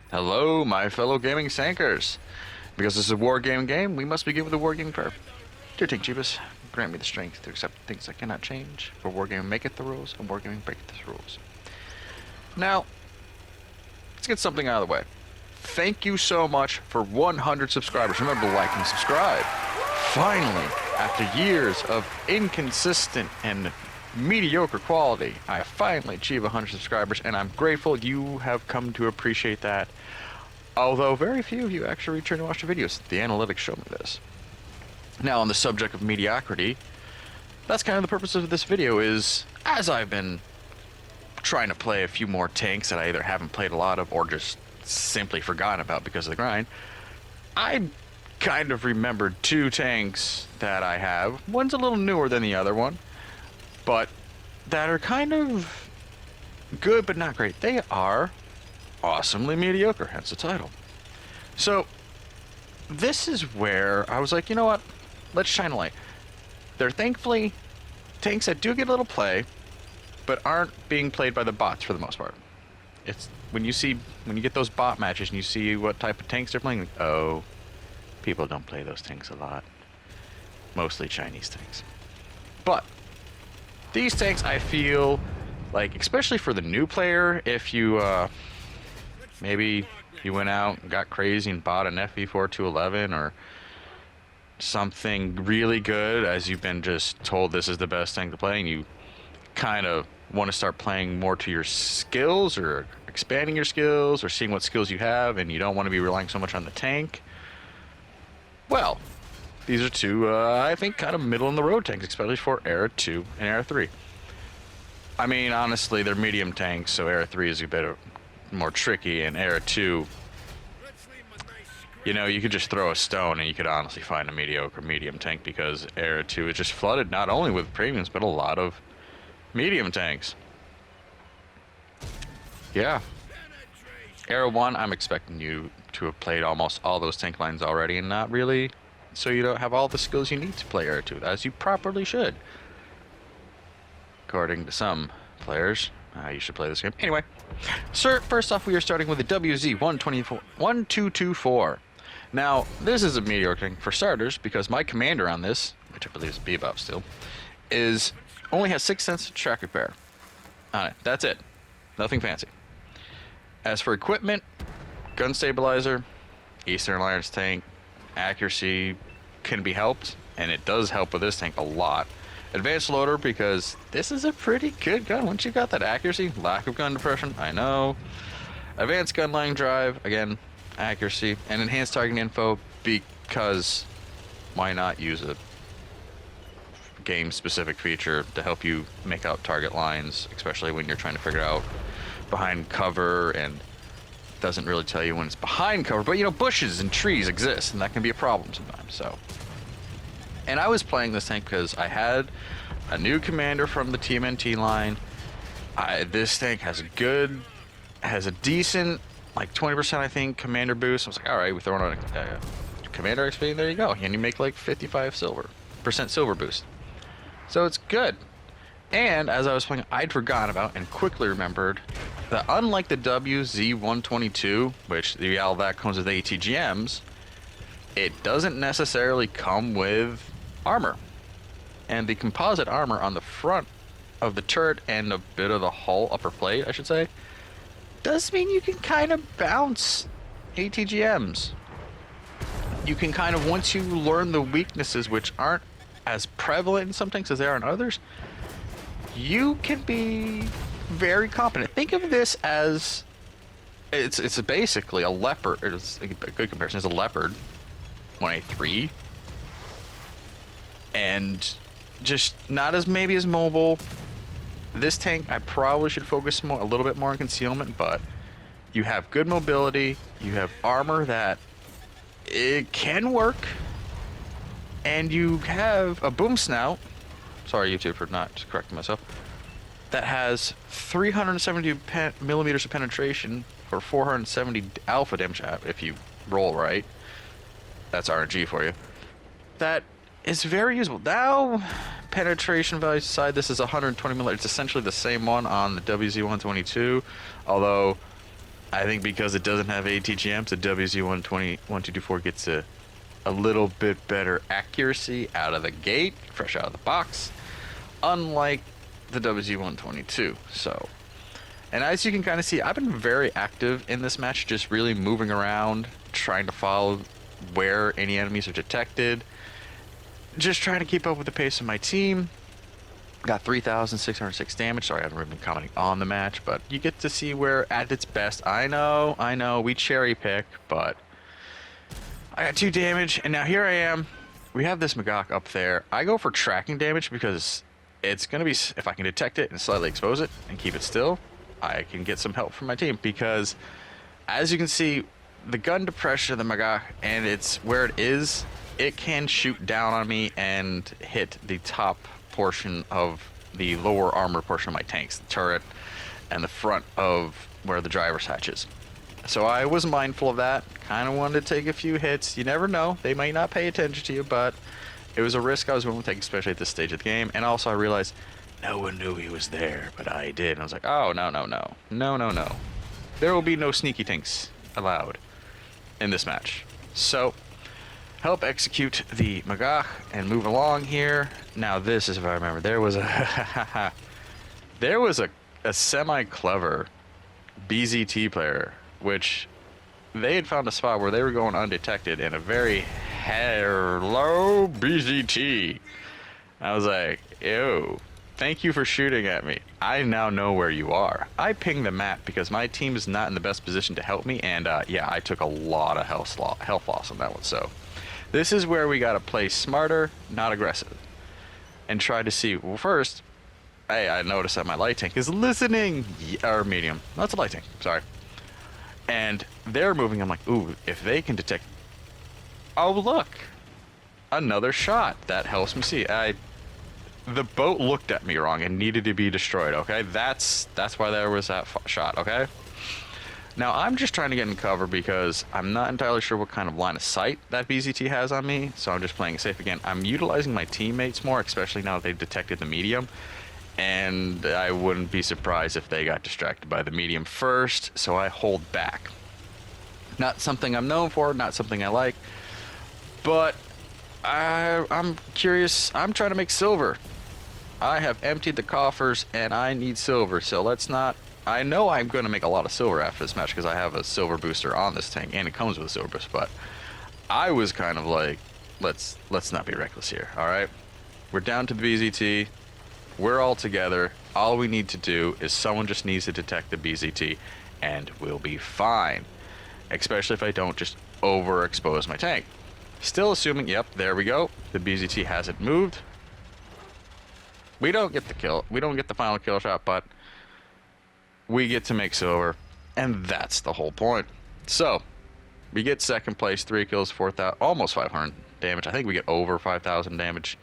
Hello, my fellow gaming sankers. Because this is a wargame game, we must begin with a wargame prayer. Dear Tank Jeebus, grant me the strength to accept things I cannot change, for wargaming maketh the rules, and wargaming breaketh the rules. Now, let's get something out of the way. Thank you so much for 100 subscribers. Remember to like and subscribe. Finally, after years of inconsistent and mediocre quality, I finally achieved 100 subscribers, and I'm grateful you have come to appreciate that. Although very few of you actually return to watch the videos. The analytics show me this. Now, on the subject of mediocrity, that's kind of the purpose of this video is, as I've been trying to play a few more tanks that I either haven't played a lot of or just simply forgotten about because of the grind, I kind of remembered two tanks that I have. One's a little newer than the other one, but that are kind of good but not great. They are awesomely mediocre, hence the title. So this is where I was like, you know what, let's shine a light. They're thankfully tanks that do get a little play but aren't being played by the bots for the most part. It's when you get those bot matches and you see what type of tanks they're playing, like, oh, people don't play those tanks a lot. Mostly Chinese tanks. But these tanks, I feel like, especially for the new player, if you maybe you went out and got crazy and bought an FV4 211 or something really good, as you've been just told this is the best tank to play, and you kind of want to start playing more to your skills or expanding your skills or seeing what skills you have, and you don't want to be relying so much on the tank. Well, these are two, I think, kind of middle in the road tanks, especially for Era 2 and Era 3. I mean, honestly, they're medium tanks, so Era 3 is a bit more tricky, and Era 2, you know, you could just throw a stone and you could honestly find a mediocre medium tank, because Era 2 is just flooded not only with premiums, but a lot of medium tanks. Yeah. Era 1, I'm expecting you to have played almost all those tank lines already, and not really, so you don't have all the skills you need to play Era 2, as you properly should. According to some players, you should play this game. Anyway, sir, first off, we are starting with the WZ-1224. Now, this is a mediocre tank for starters, because my commander on this, which I believe is Bebop still, only has 6 cents track repair on it. That's it. Nothing fancy. As for equipment, gun stabilizer, Eastern Alliance tank, accuracy can be helped, and it does help with this tank a lot. Advanced loader, because this is a pretty good gun once you got that accuracy. Lack of gun depression, I know. Advanced gun line drive, again, accuracy. And enhanced targeting info, because why not use a game-specific feature to help you make out target lines, especially when you're trying to figure out behind cover, and doesn't really tell you when it's behind cover, but you know, bushes and trees exist, and that can be a problem sometimes. So, and I was playing this tank because I had a new commander from the TMNT line. This tank has a decent, like 20%, I think, commander boost. I was like, all right, we're throwing on a commander XP, and there you go, and you make like 55% silver boost. So it's good. And as I was playing, I'd forgotten about and quickly remembered that unlike the WZ-122, which all that comes with ATGMs, it doesn't necessarily come with armor. And the composite armor on the front of the turret and a bit of the hull, upper plate, I should say, does mean you can kind of bounce ATGMs. You can kind of, once you learn the weaknesses, which aren't as prevalent in some tanks as they are in others, you can be very competent. Think of this as it's basically a Leopard. It's a good comparison. It's a Leopard 1A3, and just not as maybe as mobile. This tank, I probably should focus a little bit more on concealment, but you have good mobility. You have armor that it can work, and you have a boom snout. Sorry, YouTube, for not correcting myself. That has 370 millimeters of penetration for 470 alpha damage if you roll right. That's RNG for you. That is very usable. Now, penetration value aside, this is 120 millimeters. It's essentially the same one on the WZ-122, although I think because it doesn't have ATGMs, the WZ-120-1224 gets a little bit better accuracy out of the gate, fresh out of the box, unlike the WZ-122. So, and as you can kind of see, I've been very active in this match, just really moving around, trying to follow where any enemies are detected, just trying to keep up with the pace of my team. Got 3,606 damage. Sorry, I haven't really been commenting on the match, but you get to see where at its best. I know, we cherry pick, but I got 2 damage, and now here I am. We have this Magok up there. I go for tracking damage because it's going to be, if I can detect it and slightly expose it and keep it still, I can get some help from my team, because as you can see, the gun depression of the Magok, and it's where it is, it can shoot down on me and hit the top portion of the lower armor portion of my tanks, the turret and the front of where the driver's hatch is. So I was mindful of that, kind of wanted to take a few hits. You never know, they might not pay attention to you, but it was a risk I was willing to take, especially at this stage of the game. And also I realized no one knew he was there, but I did. And I was like, oh, no. There will be no sneaky tanks allowed in this match. So help execute the Magok and move along here. Now this is, if I remember, there was a semi-clever BZT player, which they had found a spot where they were going undetected in a very hello BZT. I was like, ew, thank you for shooting at me. I now know where you are. I pinged the map because my team is not in the best position to help me, and yeah, I took a lot of health loss on that one. So this is where we gotta play smarter, not aggressive, and try to see. Well, first, hey, I noticed that my light tank is listening, or medium. That's a light tank. Sorry. And they're moving. I'm like, ooh, if they can detect. Oh, look, another shot. That helps me see. The boat looked at me wrong and needed to be destroyed. Okay, that's why there was that shot. Okay. Now, I'm just trying to get in cover because I'm not entirely sure what kind of line of sight that BZT has on me, so I'm just playing it safe again. I'm utilizing my teammates more, especially now that they've detected the medium, and I wouldn't be surprised if they got distracted by the medium first, so I hold back. Not something I'm known for, not something I like, but I'm curious. I'm trying to make silver. I have emptied the coffers, and I need silver, so let's not... I know I'm going to make a lot of silver after this match because I have a silver booster on this tank, and it comes with a silver boost, but I was kind of like, let's not be reckless here, all right? We're down to the BZT. We're all together. All we need to do is someone just needs to detect the BZT, and we'll be fine, especially if I don't just overexpose my tank. Still assuming, yep, there we go. The BZT hasn't moved. We don't get the kill. We don't get the final kill shot, but we get to make silver, and that's the whole point. So we get second place, 3 kills, 4,000, almost 500 damage. I think we get over 5,000 damage.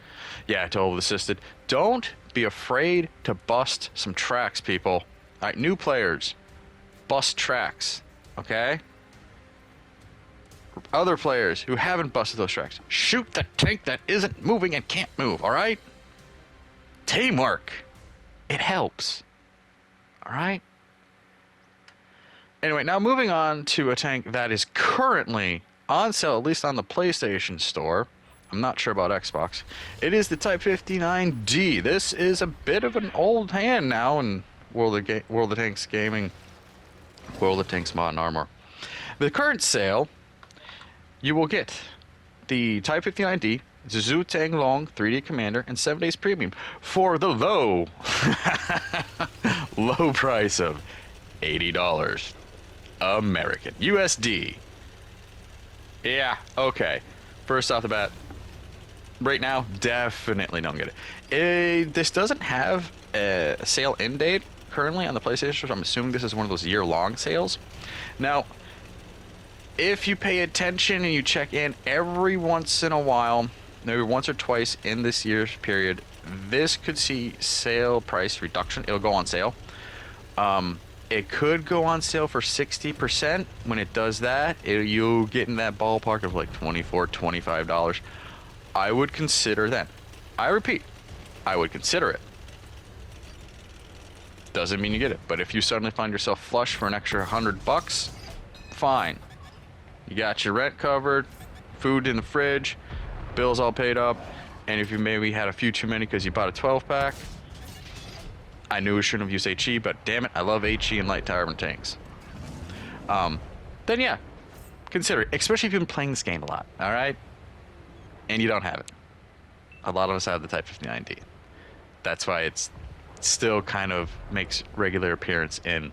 Yeah, total assisted. Don't be afraid to bust some tracks, people. All right, new players, bust tracks, okay? Other players who haven't busted those tracks, shoot the tank that isn't moving and can't move, all right? Teamwork. It helps. All right? Anyway, now moving on to a tank that is currently on sale, at least on the PlayStation Store. I'm not sure about Xbox. It is the Type 59D. This is a bit of an old hand now in World of Tanks Gaming, World of Tanks Modern Armor. The current sale, you will get the Type 59D, Zhu Tang Long 3D Commander, and 7 Days Premium for the low price of $80 American USD. Yeah, okay. First off the bat, right now, definitely don't get it. This doesn't have a sale end date currently on the PlayStation, so I'm assuming this is one of those year-long sales. Now, if you pay attention and you check in every once in a while, maybe once or twice in this year's period, this could see sale price reduction. It'll go on sale. It could go on sale for 60%. When it does that, you'll get in that ballpark of like $24, $25. I would consider that. I repeat, I would consider it. doesn't mean you get it. But if you suddenly find yourself flush for an extra $100, fine. You got your rent covered, food in the fridge, bills all paid up, and if you maybe had a few too many because you bought a 12-pack, I knew I shouldn't have used HE, but damn it, I love HE and light carbon tanks. Then yeah, consider it, especially if you've been playing this game a lot, all right? And you don't have it. A lot of us have the Type 59D. That's why it's still kind of makes regular appearance in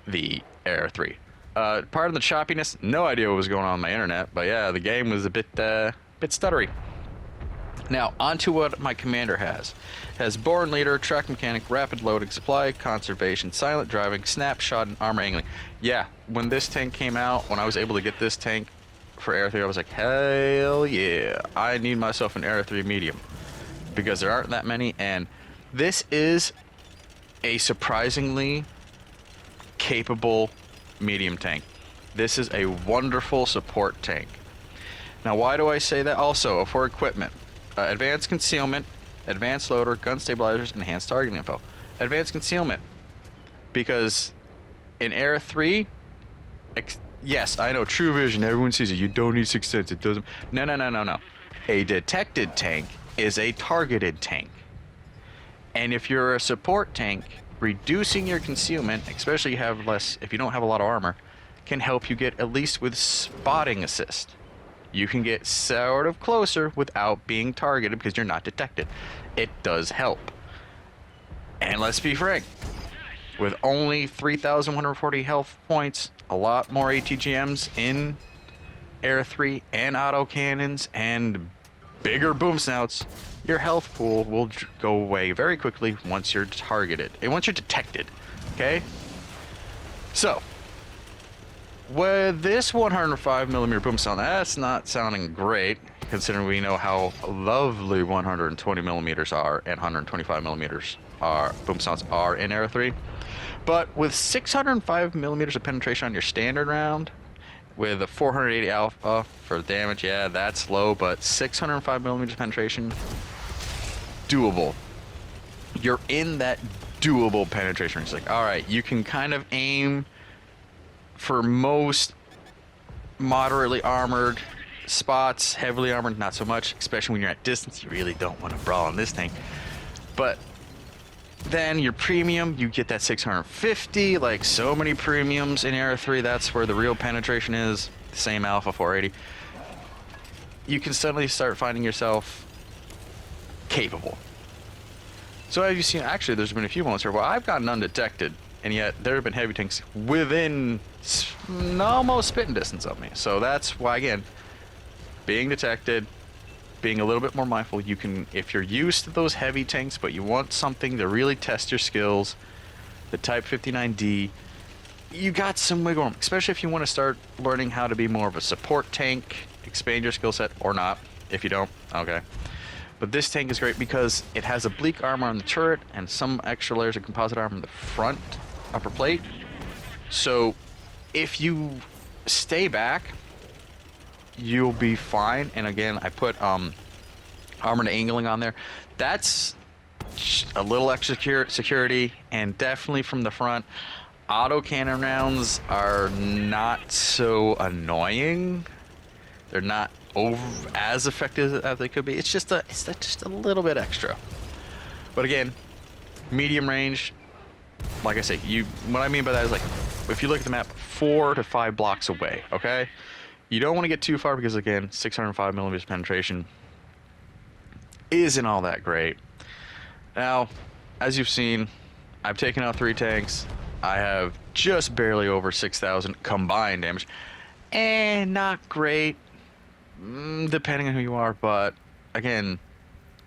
the Era 3. Part of the choppiness, no idea what was going on my internet, but yeah, the game was a bit stuttery. Now, onto what my commander has. It has Born Leader, Track Mechanic, Rapid Loading, Supply Conservation, Silent Driving, Snapshot, and Armor Angling. Yeah, when this tank came out, when I was able to get this tank for Era 3, I was like, hell yeah, I need myself an Era 3 medium. Because there aren't that many, and this is a surprisingly capable medium tank. This is a wonderful support tank. Now, why do I say that? Also, for equipment. Advanced concealment, advanced loader, gun stabilizers, enhanced targeting info. Advanced concealment, because in Era 3, yes, I know, true vision, everyone sees it, you don't need 6th sense, it doesn't. No. A detected tank is a targeted tank. And if you're a support tank, reducing your concealment, especially if you don't have a lot of armor, can help you get at least with spotting assist. You can get sort of closer without being targeted because you're not detected. It does help. And let's be frank, with only 3,140 health points, a lot more ATGMs in Era 3 and autocannons and bigger boom snouts, your health pool will go away very quickly once you're targeted and once you're detected. Okay? So, with this 105mm boom sound, that's not sounding great, considering we know how lovely 120mm are and 125mm boom sounds are in Era 3. But with 605mm of penetration on your standard round, with a 480 alpha for damage, yeah, that's low, but 605mm penetration, doable. You're in that doable penetration range. Like, all right, you can kind of aim for most moderately armored spots, heavily armored, not so much, especially when you're at distance. You really don't want to brawl on this thing. But then your premium, you get that 650, like so many premiums in Era 3. That's where the real penetration is. Same Alpha 480. You can suddenly start finding yourself capable. So as you've seen, actually, there's been a few moments here where I've gotten undetected, and yet there have been heavy tanks within almost spitting distance of me. So that's why, again, being detected, being a little bit more mindful, you can, if you're used to those heavy tanks, but you want something to really test your skills, the Type 59D, you got some wiggle room, especially if you want to start learning how to be more of a support tank, expand your skill set, or not. If you don't, okay. But this tank is great because it has a bleak armor on the turret and some extra layers of composite armor on the front upper plate. So if you stay back, you'll be fine. And again, I put armor to angling on there. That's a little extra security, and definitely from the front. Autocannon rounds are not so annoying. They're not as effective as they could be. It's just a little bit extra. But again, medium range, like I say, what I mean by that is, like, if you look at the map, 4 to 5 blocks away, okay? You don't want to get too far because, again, 605mm penetration isn't all that great. Now, as you've seen, I've taken out 3 tanks. I have just barely over 6,000 combined damage. And not great, depending on who you are, but again,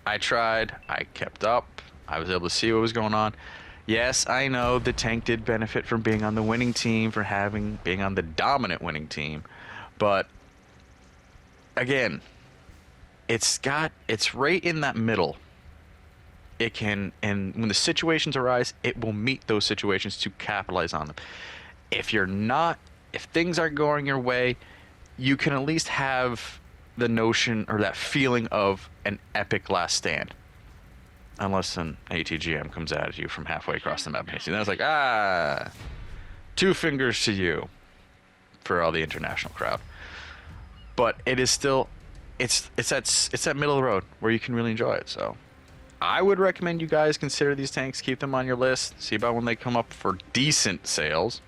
I tried, I kept up, I was able to see what was going on. Yes, I know the tank did benefit from being on the winning team, for being on the dominant winning team, but again, it's right in that middle. It can, and when the situations arise, it will meet those situations to capitalize on them. If things aren't going your way, you can at least have the notion or that feeling of an epic last stand. Unless an ATGM comes at you from halfway across the map. And then it's like, ah, 2 fingers to you for all the international crowd. But it is still, it's that middle of the road where you can really enjoy it. So I would recommend you guys consider these tanks, keep them on your list, see about when they come up for decent sales.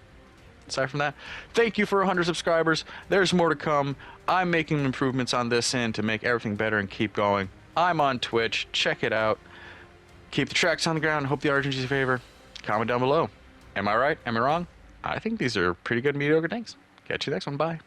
Aside from that, thank you for 100 subscribers. There's more to come. I'm making improvements on this end to make everything better and keep going. I'm on Twitch. Check it out. Keep the tracks on the ground. Hope the RG's your favor. Comment down below. Am I right? Am I wrong? I think these are pretty good mediocre tanks. Catch you next one. Bye.